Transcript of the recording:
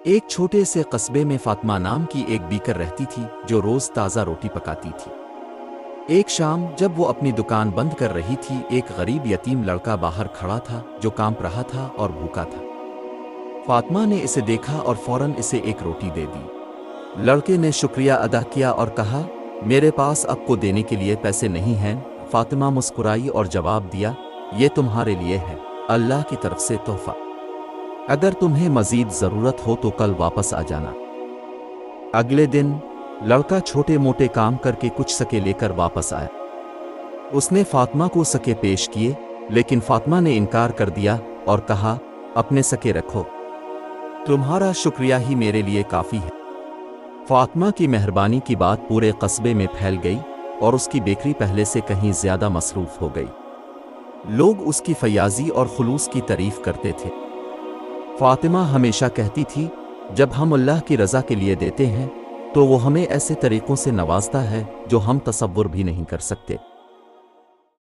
ایک چھوٹے سے قصبے میں فاطمہ نام کی ایک بیکر رہتی تھی جو روز تازہ روٹی پکاتی تھی۔ ایک شام جب وہ اپنی دکان بند کر رہی تھی، ایک غریب یتیم لڑکا باہر کھڑا تھا جو کانپ رہا تھا اور بھوکا تھا۔ فاطمہ نے اسے دیکھا اور فوراً اسے ایک روٹی دے دی۔ لڑکے نے شکریہ ادا کیا اور کہا، میرے پاس اب کو دینے کے لیے پیسے نہیں ہیں۔ فاطمہ مسکرائی اور جواب دیا، یہ تمہارے لیے ہے، اللہ کی طرف سے تحفہ۔ اگر تمہیں مزید ضرورت ہو تو کل واپس آ جانا۔ اگلے دن لڑکا چھوٹے موٹے کام کر کے کچھ سکے لے کر واپس آیا۔ اس نے فاطمہ کو سکے پیش کیے، لیکن فاطمہ نے انکار کر دیا اور کہا، اپنے سکے رکھو، تمہارا شکریہ ہی میرے لیے کافی ہے۔ فاطمہ کی مہربانی کی بات پورے قصبے میں پھیل گئی اور اس کی بیکری پہلے سے کہیں زیادہ مصروف ہو گئی۔ لوگ اس کی فیاضی اور خلوص کی تعریف کرتے تھے۔ فاطمہ ہمیشہ کہتی تھی، جب ہم اللہ کی رضا کے لیے دیتے ہیں تو وہ ہمیں ایسے طریقوں سے نوازتا ہے جو ہم تصور بھی نہیں کر سکتے۔